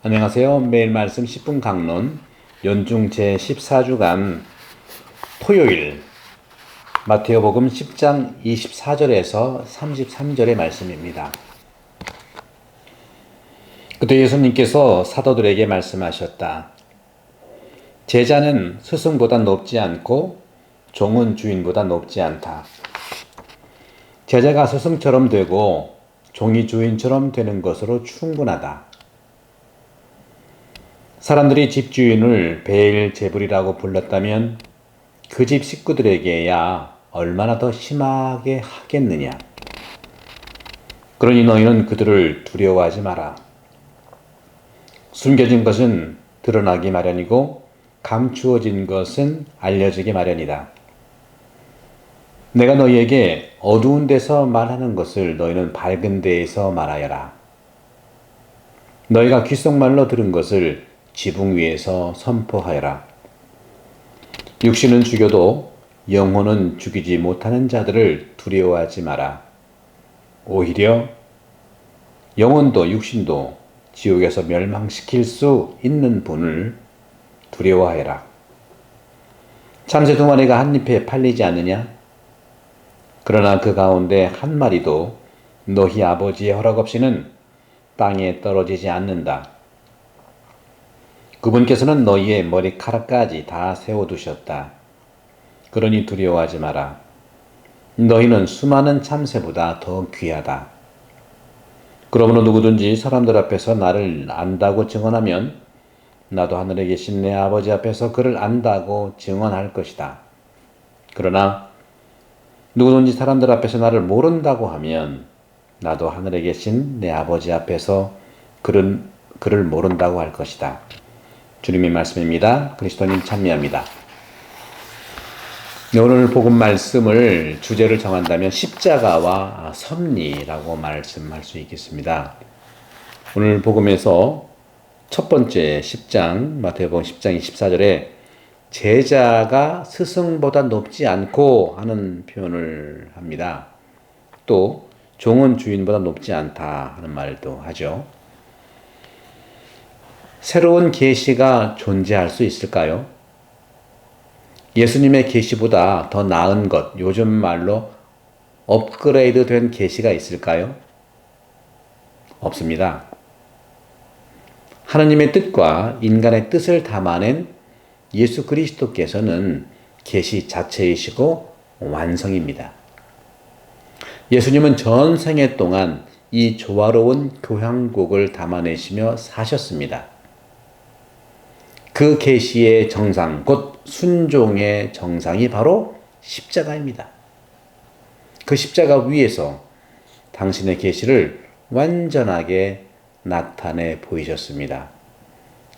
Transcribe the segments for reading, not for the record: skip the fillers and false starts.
안녕하세요. 매일 말씀 10분 강론 연중 제14주간 토요일 마태복음 10장 24절에서 33절의 말씀입니다. 그때 예수님께서 사도들에게 말씀하셨다. 제자는 스승보다 높지 않고 종은 주인보다 높지 않다. 제자가 스승처럼 되고 종이 주인처럼 되는 것으로 충분하다. 사람들이 집주인을 베엘제불이라고 불렀다면 그 집 식구들에게야 얼마나 더 심하게 하겠느냐. 그러니 너희는 그들을 두려워하지 마라. 숨겨진 것은 드러나기 마련이고 감추어진 것은 알려지기 마련이다. 내가 너희에게 어두운 데서 말하는 것을 너희는 밝은 데에서 말하여라. 너희가 귓속말로 들은 것을 지붕 위에서 선포하여라. 육신은 죽여도 영혼은 죽이지 못하는 자들을 두려워하지 마라. 오히려 영혼도 육신도 지옥에서 멸망시킬 수 있는 분을 두려워하여라. 참새 2마리가 한 잎에 팔리지 않느냐? 그러나 그 가운데 한 마리도 너희 아버지의 허락 없이는 땅에 떨어지지 않는다. 그분께서는 너희의 머리카락까지 다 세워두셨다. 그러니 두려워하지 마라. 너희는 수많은 참새보다 더 귀하다. 그러므로 누구든지 사람들 앞에서 나를 안다고 증언하면 나도 하늘에 계신 내 아버지 앞에서 그를 안다고 증언할 것이다. 그러나 누구든지 사람들 앞에서 나를 모른다고 하면 나도 하늘에 계신 내 아버지 앞에서 그를 모른다고 할 것이다. 주님의 말씀입니다. 그리스도님 찬미합니다. 오늘 복음 말씀을 주제를 정한다면 십자가와 섭리라고 말씀할 수 있겠습니다. 오늘 복음에서 첫 번째 10장 마태복음 10장 24절에 제자가 스승보다 높지 않고 하는 표현을 합니다. 또 종은 주인보다 높지 않다 하는 말도 하죠. 새로운 계시가 존재할 수 있을까요? 예수님의 계시보다 더 나은 것, 요즘 말로 업그레이드 된 계시가 있을까요? 없습니다. 하나님의 뜻과 인간의 뜻을 담아낸 예수 그리스도께서는 계시 자체이시고 완성입니다. 예수님은 전생애 동안 이 조화로운 교향곡을 담아내시며 사셨습니다. 그 계시의 정상, 곧 순종의 정상이 바로 십자가입니다. 그 십자가 위에서 당신의 계시를 완전하게 나타내 보이셨습니다.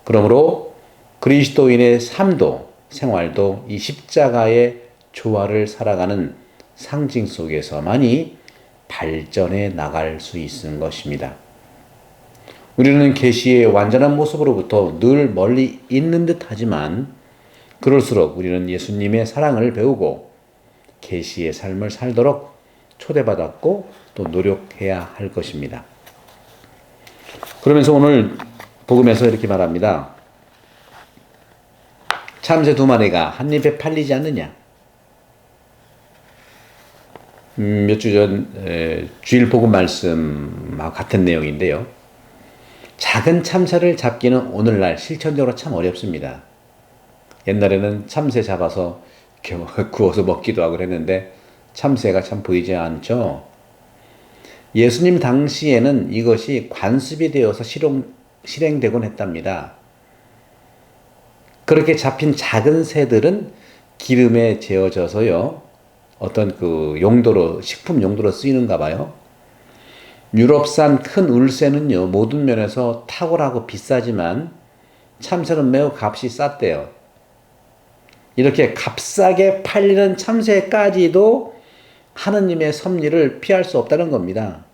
그러므로 그리스도인의 삶도 생활도 이 십자가의 조화를 살아가는 상징 속에서만이 발전해 나갈 수 있는 것입니다. 우리는 계시의 완전한 모습으로부터 늘 멀리 있는 듯 하지만 그럴수록 우리는 예수님의 사랑을 배우고 계시의 삶을 살도록 초대받았고 또 노력해야 할 것입니다. 그러면서 오늘 복음에서 이렇게 말합니다. 참새 2마리가 한 입에 팔리지 않느냐? 몇 주 전 주일 복음 말씀과 같은 내용인데요. 작은 참새를 잡기는 오늘날 실천적으로 참 어렵습니다. 옛날에는 참새 잡아서 구워서 먹기도 하고 그랬는데 참새가 참 보이지 않죠. 예수님 당시에는 이것이 관습이 되어서 실행되곤 했답니다. 그렇게 잡힌 작은 새들은 기름에 재워져서요. 어떤 그 용도로 식품 용도로 쓰이는가 봐요. 유럽산 큰 울새는요, 모든 면에서 탁월하고 비싸지만 참새는 매우 값이 쌌대요. 이렇게 값싸게 팔리는 참새까지도 하느님의 섭리를 피할 수 없다는 겁니다.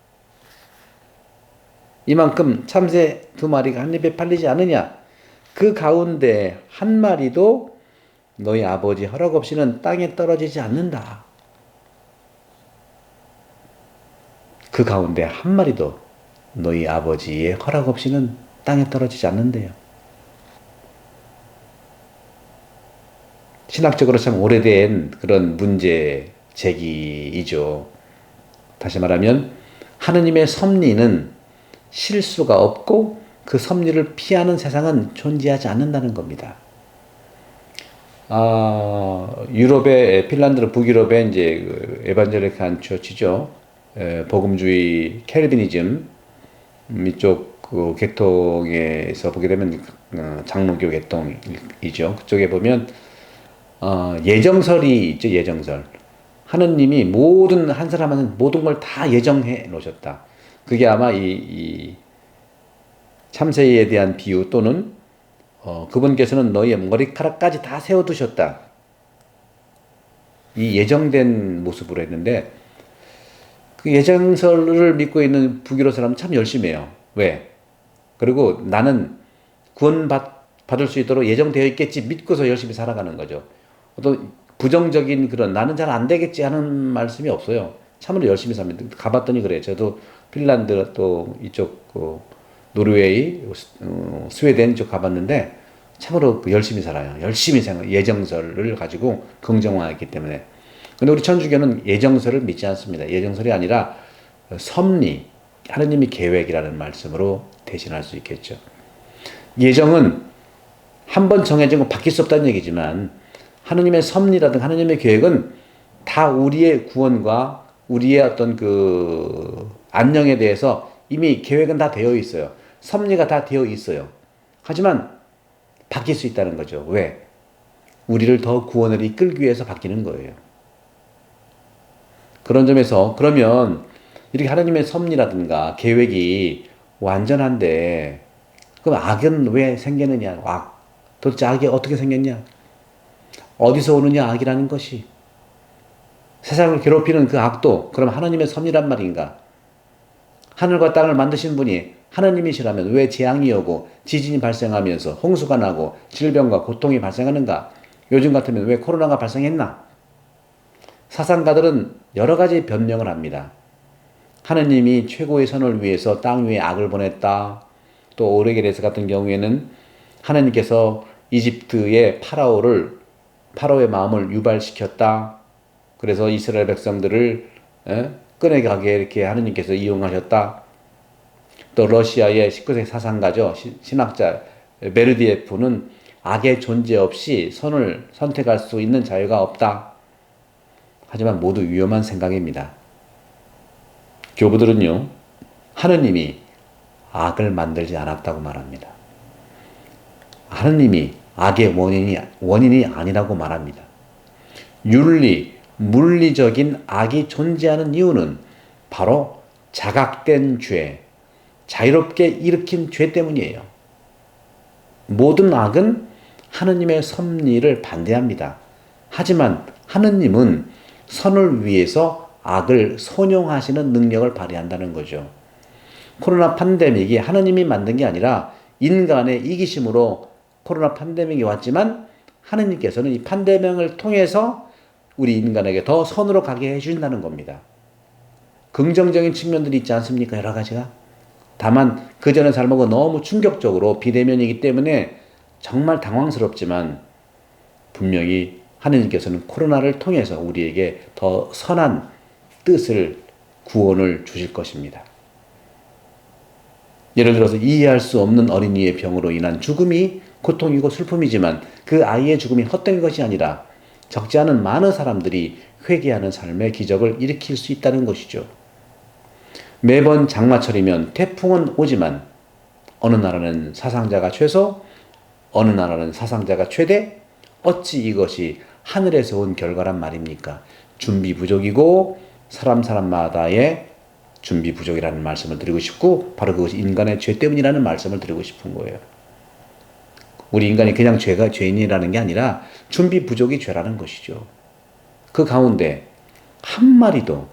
이만큼 참새 2마리가 한 입에 팔리지 않느냐? 그 가운데 한 마리도 너희 아버지 허락 없이는 땅에 떨어지지 않는다. 그 가운데 한 마리도 너희 아버지의 허락 없이는 땅에 떨어지지 않는데요. 신학적으로 참 오래된 그런 문제 제기이죠. 다시 말하면 하느님의 섭리는 실수가 없고 그 섭리를 피하는 세상은 존재하지 않는다는 겁니다. 유럽의 핀란드 북유럽의 이제 그 에반젤리칸 처치죠. 복음주의 켈비니즘 이쪽 그 계통에서 보게 되면 장로교 계통이죠. 그쪽에 보면 예정설이 있죠. 예정설. 하느님이 모든 한 사람은 모든 걸 다 예정해 놓으셨다. 그게 아마 이 참새에 대한 비유 또는 그분께서는 너희의 머리카락까지 다 세워두셨다. 이 예정된 모습으로 했는데 그 예정설을 믿고 있는 북유럽 사람은 참 열심히 해요. 왜? 그리고 나는 구원받을 수 있도록 예정되어 있겠지 믿고서 열심히 살아가는 거죠. 어떤 부정적인 그런 나는 잘 안 되겠지 하는 말씀이 없어요. 참으로 열심히 삽니다. 가봤더니 그래요. 저도 핀란드 또 이쪽 노르웨이, 스웨덴 쪽 가봤는데 참으로 열심히 살아요. 열심히 생각, 예정설을 가지고 긍정화했기 때문에. 근데 우리 천주교는 예정설을 믿지 않습니다. 예정설이 아니라 섭리, 하느님이 계획이라는 말씀으로 대신할 수 있겠죠. 예정은 한번 정해진 건 바뀔 수 없다는 얘기지만 하느님의 섭리라든가 하느님의 계획은 다 우리의 구원과 우리의 어떤 그 안녕에 대해서 이미 계획은 다 되어 있어요. 섭리가 다 되어 있어요. 하지만 바뀔 수 있다는 거죠. 왜? 우리를 더 구원을 이끌기 위해서 바뀌는 거예요. 그런 점에서 그러면 이렇게 하나님의 섭리라든가 계획이 완전한데 그럼 악은 왜 생기느냐? 악. 도대체 악이 어떻게 생겼냐? 어디서 오느냐 악이라는 것이. 세상을 괴롭히는 그 악도 그럼 하나님의 섭리란 말인가? 하늘과 땅을 만드신 분이 하나님이시라면 왜 재앙이 오고 지진이 발생하면서 홍수가 나고 질병과 고통이 발생하는가? 요즘 같으면 왜 코로나가 발생했나? 사상가들은 여러 가지 변명을 합니다. 하느님이 최고의 선을 위해서 땅 위에 악을 보냈다. 또 오르게레스 같은 경우에는 하느님께서 이집트의 파라오의 마음을 유발시켰다. 그래서 이스라엘 백성들을 끄내가게 이렇게 하느님께서 이용하셨다. 또 러시아의 19세기 사상가죠. 신학자 메르디에프는 악의 존재 없이 선을 선택할 수 있는 자유가 없다. 하지만 모두 위험한 생각입니다. 교부들은요, 하느님이 악을 만들지 않았다고 말합니다. 하느님이 악의 원인이 아니라고 말합니다. 윤리, 물리적인 악이 존재하는 이유는 바로 자각된 죄, 자유롭게 일으킨 죄 때문이에요. 모든 악은 하느님의 섭리를 반대합니다. 하지만 하느님은 선을 위해서 악을 선용하시는 능력을 발휘한다는 거죠. 코로나 팬데믹이 하느님이 만든 게 아니라 인간의 이기심으로 코로나 팬데믹이 왔지만 하느님께서는 이 팬데믹을 통해서 우리 인간에게 더 선으로 가게 해주신다는 겁니다. 긍정적인 측면들이 있지 않습니까? 여러 가지가. 다만 그 전의 삶하고 너무 충격적으로 비대면이기 때문에 정말 당황스럽지만 분명히 하느님께서는 코로나를 통해서 우리에게 더 선한 뜻을 구원을 주실 것입니다. 예를 들어서 이해할 수 없는 어린이의 병으로 인한 죽음이 고통이고 슬픔이지만 그 아이의 죽음이 헛된 것이 아니라 적지 않은 많은 사람들이 회개하는 삶의 기적을 일으킬 수 있다는 것이죠. 매번 장마철이면 태풍은 오지만 어느 나라는 사상자가 최소, 어느 나라는 사상자가 최대, 어찌 이것이 하늘에서 온 결과란 말입니까? 준비 부족이고 사람마다의 준비 부족이라는 말씀을 드리고 싶고 바로 그것이 인간의 죄 때문이라는 말씀을 드리고 싶은 거예요. 우리 인간이 그냥 죄인이라는 게 아니라 준비 부족이 죄라는 것이죠. 그 가운데 한 마리도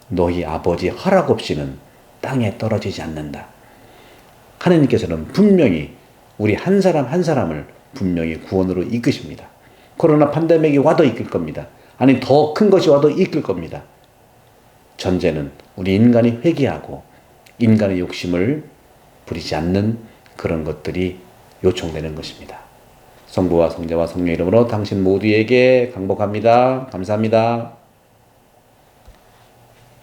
너희 아버지 허락 없이는 땅에 떨어지지 않는다. 하느님께서는 분명히 우리 한 사람 한 사람을 분명히 구원으로 이끄십니다. 코로나 팬데믹이 와도 이끌 겁니다. 아니 더 큰 것이 와도 이끌 겁니다. 전제는 우리 인간이 회개하고 인간의 욕심을 부리지 않는 그런 것들이 요청되는 것입니다. 성부와 성자와 성령 이름으로 당신 모두에게 강복합니다. 감사합니다.